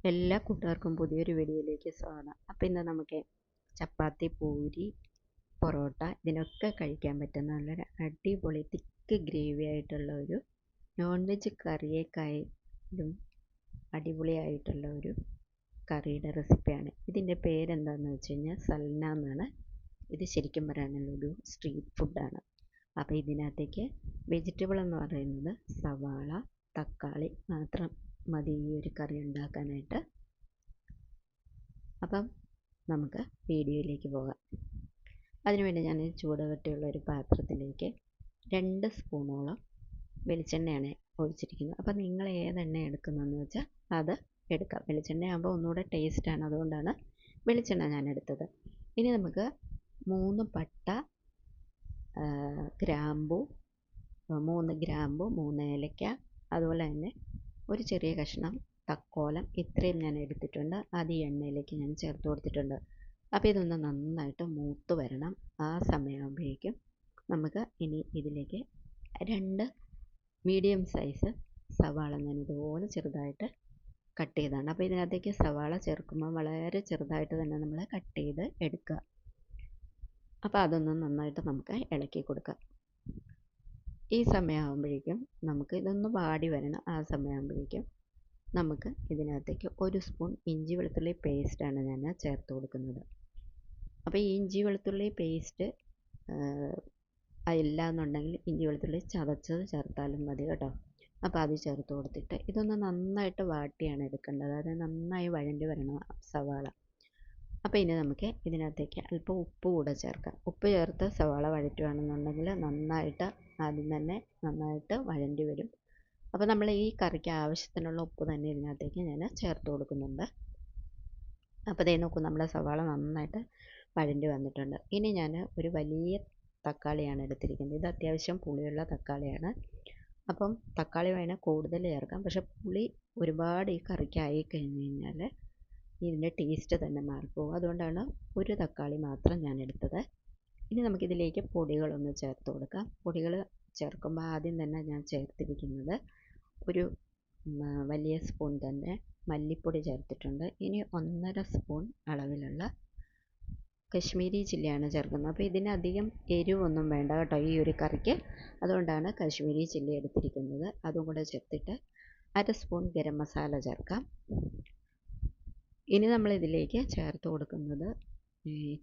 എല്ലാ കൂട്ടുകാർക്കും പുതിയൊരു വീഡിയോയിലേക്ക് സ്വാഗതം. അപ്പോൾ ഇന്ന് നമുക്ക് ചപ്പാത്തി, പൂരി, പൊറോട്ട ഇതിനൊക്കെ കഴിക്കാൻ പറ്റുന്ന നല്ലൊരു അടിപൊളി തിക്ക് ഗ്രേവി ആയിട്ടുള്ള ഒരു നോൺ വെജ് കറിയേക്കാളും അടിപൊളിയായിട്ടുള്ള ഒരു കറിയുടെ റെസിപ്പിയാണ്. ഇതിൻ്റെ പേരെന്താണെന്ന് വെച്ച് കഴിഞ്ഞാൽ സൽന എന്നാണ്. ഇത് ശരിക്കും പറയാനുള്ള ഒരു സ്ട്രീറ്റ് ഫുഡാണ്. അപ്പോൾ ഇതിനകത്തേക്ക് വെജിറ്റബിൾ എന്ന് പറയുന്നത് സവാള, തക്കാളി മാത്രം മതി ഈ ഒരു കറി ഉണ്ടാക്കാനായിട്ട്. അപ്പം നമുക്ക് വീഡിയോയിലേക്ക് പോകാം. അതിനുവേണ്ടി ഞാൻ ചൂടുകട്ടിയുള്ള ഒരു പാത്രത്തിലേക്ക് 2 സ്പൂണോളം വെളിച്ചെണ്ണയാണ് ഒഴിച്ചിരിക്കുന്നത്. അപ്പം നിങ്ങൾ ഏതെണ്ണ എടുക്കുന്നതെന്ന് വെച്ചാൽ അത് എടുക്കാം. വെളിച്ചെണ്ണയാകുമ്പോൾ ഒന്നുകൂടെ ടേസ്റ്റാണ്, അതുകൊണ്ടാണ് വെളിച്ചെണ്ണ ഞാൻ എടുത്തത്. ഇനി നമുക്ക് 3 പട്ട, ഗ്രാമ്പു, 3 ഗ്രാമ്പു, 3 ഏലക്ക, അതുപോലെ തന്നെ ഒരു ചെറിയ കഷ്ണം തക്കോലം, ഇത്രയും ഞാൻ എടുത്തിട്ടുണ്ട്. അത് ഈ എണ്ണയിലേക്ക് ഞാൻ ചേർത്ത് കൊടുത്തിട്ടുണ്ട്. അപ്പോൾ ഇതൊന്ന് നന്നായിട്ട് മൂത്ത് വരണം. ആ സമയമാകുമ്പോഴേക്കും നമുക്ക് ഇനി ഇതിലേക്ക് 2 മീഡിയം സൈസ് സവാള ഞാൻ ഇതുപോലെ ചെറുതായിട്ട് കട്ട് ചെയ്തതാണ്. അപ്പോൾ ഇതിനകത്തേക്ക് സവാള ചേർക്കുമ്പോൾ വളരെ ചെറുതായിട്ട് തന്നെ നമ്മൾ കട്ട് ചെയ്ത് എടുക്കുക. അപ്പോൾ അതൊന്ന് നന്നായിട്ട് നമുക്ക് ഇളക്കി കൊടുക്കാം. ഈ സമയമാകുമ്പോഴേക്കും നമുക്ക് ഇതൊന്ന് വാടി വരണം. ആ സമയമാകുമ്പോഴേക്കും നമുക്ക് ഇതിനകത്തേക്ക് 1 സ്പൂൺ ഇഞ്ചി വെളുത്തുള്ളി പേസ്റ്റാണ് ഞാൻ ചേർത്ത് കൊടുക്കുന്നത്. അപ്പോൾ ഈ ഇഞ്ചി വെളുത്തുള്ളി പേസ്റ്റ് ഇല്ല എന്നുണ്ടെങ്കിൽ ഇഞ്ചി വെളുത്തുള്ളി ചതച്ചത് ചേർത്താലും മതി കേട്ടോ. അപ്പോൾ അത് ചേർത്ത് കൊടുത്തിട്ട് ഇതൊന്ന് നന്നായിട്ട് വാട്ടിയാണ് എടുക്കേണ്ടത്. അതായത് നന്നായി വഴണ്ടി വരണം സവാള. അപ്പോൾ ഇനി നമുക്ക് ഇതിനകത്തേക്ക് അല്പം ഉപ്പ് കൂടെ ചേർക്കാം. ഉപ്പ് ചേർത്ത് സവാള വഴറ്റുകയാണെന്നുണ്ടെങ്കിൽ നന്നായിട്ട് ആദ്യം തന്നെ നന്നായിട്ട് വഴണ്ടി വരും. അപ്പോൾ നമ്മൾ ഈ കറിക്ക് ആവശ്യത്തിനുള്ള ഉപ്പ് തന്നെ ഇതിനകത്തേക്ക് ഞാൻ ചേർത്ത് കൊടുക്കുന്നുണ്ട്. അപ്പോൾ ദേ നോക്കൂ, നമ്മുടെ സവാള നന്നായിട്ട് വഴണ്ടി വന്നിട്ടുണ്ട്. ഇനി ഞാൻ ഒരു വലിയ തക്കാളിയാണ് എടുത്തിരിക്കുന്നത്. ഇത് അത്യാവശ്യം പുളിയുള്ള തക്കാളിയാണ്. അപ്പം തക്കാളി വേണേൽ കൂടുതൽ ചേർക്കാം. പക്ഷേ പുളി ഒരുപാട് ഈ കറിക്കായി കഴിഞ്ഞ് കഴിഞ്ഞാൽ ഇതിൻ്റെ ടേസ്റ്റ് തന്നെ മാറിപ്പോകും. അതുകൊണ്ടാണ് ഒരു തക്കാളി മാത്രം ഞാൻ എടുത്തത്. ഇനി നമുക്കിതിലേക്ക് പൊടികളൊന്ന് ചേർത്ത് കൊടുക്കാം. പൊടികൾ ചേർക്കുമ്പോൾ ആദ്യം തന്നെ ഞാൻ ചേർത്തിരിക്കുന്നത് ഒരു വലിയ സ്പൂൺ തന്നെ മല്ലിപ്പൊടി ചേർത്തിട്ടുണ്ട്. ഇനി 1.5 സ്പൂൺ അളവിലുള്ള കശ്മീരി ചില്ലിയാണ് ചേർക്കുന്നത്. അപ്പോൾ ഇതിനധികം എരിവൊന്നും വേണ്ട കേട്ടോ ഈ ഒരു കറിക്ക്. അതുകൊണ്ടാണ് കശ്മീരി ചില്ലി എടുത്തിരിക്കുന്നത്. അതും കൂടെ ചേർത്തിട്ട് 1/2 സ്പൂൺ ഗരം മസാല ചേർക്കാം. ഇനി നമ്മൾ ഇതിലേക്ക് ചേർത്ത് കൊടുക്കുന്നത്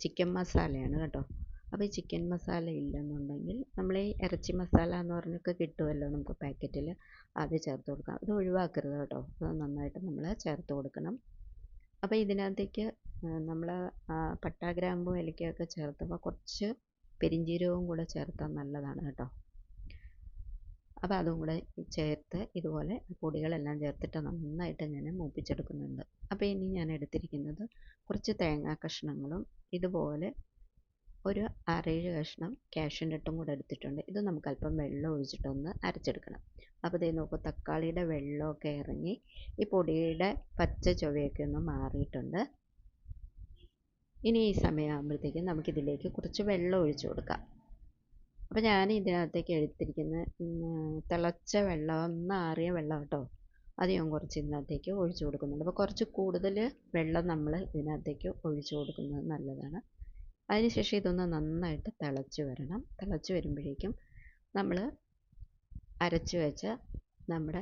ചിക്കൻ മസാലയാണ് കേട്ടോ. അപ്പോൾ ഈ ചിക്കൻ മസാല ഇല്ലെന്നുണ്ടെങ്കിൽ നമ്മൾ ഈ ഇറച്ചി മസാല എന്ന് പറഞ്ഞൊക്കെ കിട്ടുമല്ലോ നമുക്ക് പാക്കറ്റിൽ, അത് ചേർത്ത് കൊടുക്കാം. അത് ഒഴിവാക്കരുത് കേട്ടോ. അത് നന്നായിട്ട് നമ്മൾ ചേർത്ത് കൊടുക്കണം. അപ്പോൾ ഇതിനകത്തേക്ക് നമ്മൾ പട്ട, ഗ്രാമ്പു, ഏലക്കയൊക്കെ ചേർത്തപ്പോൾ കുറച്ച് പെരിഞ്ജീരകവും കൂടെ ചേർത്താൽ നല്ലതാണ് കേട്ടോ. അപ്പോൾ അതും കൂടെ ചേർത്ത് ഇതുപോലെ പൊടികളെല്ലാം ചേർത്തിട്ട് നന്നായിട്ട് ഞാൻ മൂപ്പിച്ചെടുക്കുന്നുണ്ട്. അപ്പോൾ ഇനി ഞാൻ എടുത്തിരിക്കുന്നത് കുറച്ച് തേങ്ങാ കഷ്ണങ്ങളും ഇതുപോലെ ഒരു 6-7 കഷ്ണം കാഷ്യൂനട്ടും കൂടെ എടുത്തിട്ടുണ്ട്. ഇത് നമുക്ക് അല്പം വെള്ളം ഒഴിച്ചിട്ടൊന്ന് അരച്ചെടുക്കണം. അപ്പോൾ ഇതേ നോക്കൂ, തക്കാളിയുടെ വെള്ളമൊക്കെ ഇറങ്ങി ഈ പൊടിയുടെ പച്ച ചുവയൊക്കെ ഒന്ന് മാറിയിട്ടുണ്ട്. ഇനി ഈ സമയമാകുമ്പോഴത്തേക്കും നമുക്കിതിലേക്ക് കുറച്ച് വെള്ളം ഒഴിച്ചു കൊടുക്കാം. അപ്പോൾ ഞാൻ ഇതിനകത്തേക്ക് എടുത്തിരിക്കുന്ന തിളച്ച വെള്ളം, ഒന്ന് ആറിയ വെള്ളം കേട്ടോ, അത് ഞാൻ കുറച്ച് ഇതിനകത്തേക്ക് ഒഴിച്ചു കൊടുക്കുന്നുണ്ട്. അപ്പോൾ കുറച്ച് കൂടുതൽ വെള്ളം നമ്മൾ ഇതിനകത്തേക്ക് ഒഴിച്ചു കൊടുക്കുന്നത് നല്ലതാണ്. അതിനുശേഷം ഇതൊന്ന് നന്നായിട്ട് തിളച്ച് വരണം. തിളച്ച് വരുമ്പോഴേക്കും നമ്മൾ അരച്ച് വെച്ച നമ്മുടെ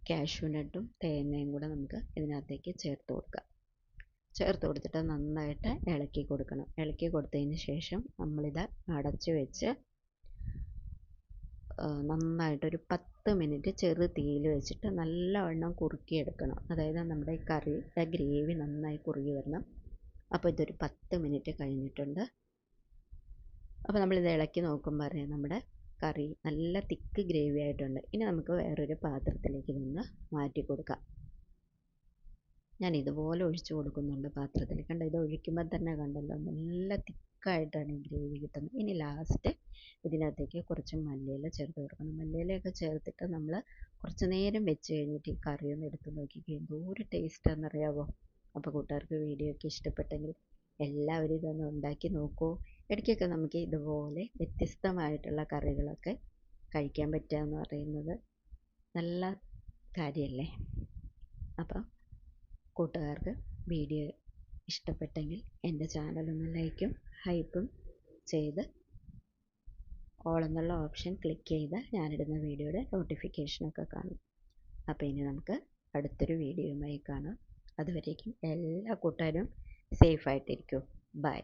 കാഷ്യൂനട്ടും തേങ്ങയും കൂടെ നമുക്ക് ഇതിനകത്തേക്ക് ചേർത്ത് കൊടുക്കാം. ചേർത്ത് കൊടുത്തിട്ട് നന്നായിട്ട് ഇളക്കി കൊടുക്കണം. ഇളക്കി കൊടുത്തതിന് ശേഷം നമ്മളിത് അടച്ച് വെച്ച് നന്നായിട്ടൊരു 10 മിനിറ്റ് ചെറു തീയിൽ വെച്ചിട്ട് നല്ലവണ്ണം കുറുക്കിയെടുക്കണം. അതായത് നമ്മുടെ ഈ കറിയുടെ ഗ്രേവി നന്നായി കുറുകി വരണം. അപ്പോൾ ഇതൊരു 10 മിനിറ്റ് കഴിഞ്ഞിട്ടുണ്ട്. അപ്പോൾ നമ്മളിത് ഇളക്കി നോക്കുമ്പോൾ അറിയാം നമ്മുടെ കറി നല്ല തിക്ക് ഗ്രേവി ആയിട്ടുണ്ട്. ഇനി നമുക്ക് വേറൊരു പാത്രത്തിലേക്ക് നിന്ന് മാറ്റി കൊടുക്കാം. ഞാൻ ഇതുപോലെ ഒഴിച്ചു കൊടുക്കുന്നുണ്ട് പാത്രത്തിൽ. കണ്ടോ, ഇത് ഒഴിക്കുമ്പോൾ തന്നെ കണ്ടല്ലോ നല്ല തിക്കായിട്ടാണ് ഈ ഗ്രേവി കിട്ടുന്നത്. ഇനി ലാസ്റ്റ് ഇതിനകത്തേക്ക് കുറച്ച് മല്ലിയില ചേർത്ത് കൊടുക്കണം. മല്ലിയിലയൊക്കെ ചേർത്തിട്ട് നമ്മൾ കുറച്ച് നേരം വെച്ച് കഴിഞ്ഞിട്ട് ഈ കറി ഒന്ന് എടുത്ത് നോക്കിക്കഴിഞ്ഞാൽ എന്തോരം ടേസ്റ്റാണെന്നറിയാമോ. അപ്പോൾ കൂട്ടുകാർക്ക് വീഡിയോ ഒക്കെ ഇഷ്ടപ്പെട്ടെങ്കിൽ എല്ലാവരും ഇതൊന്ന് ഉണ്ടാക്കി നോക്കൂ. ഇടയ്ക്കൊക്കെ നമുക്ക് ഇതുപോലെ വ്യത്യസ്തമായിട്ടുള്ള കറികളൊക്കെ കഴിക്കാൻ പറ്റുക എന്ന് പറയുന്നത് നല്ല കാര്യമല്ലേ. അപ്പം കൂട്ടുകാർക്ക് വീഡിയോ ഇഷ്ടപ്പെട്ടെങ്കിൽ എൻ്റെ ചാനലൊന്ന് ലൈക്കും ഹൈപ്പും ചെയ്ത് ഓൾ എന്നുള്ള ഓപ്ഷൻ ക്ലിക്ക് ചെയ്താൽ ഞാനിടുന്ന വീഡിയോയുടെ നോട്ടിഫിക്കേഷനൊക്കെ കാണും. അപ്പോൾ ഇനി നമുക്ക് അടുത്തൊരു വീഡിയോയുമായി കാണാം. അതുവരേക്കും എല്ലാ കൂട്ടുകാരും സേഫായിട്ടിരിക്കും. ബൈ.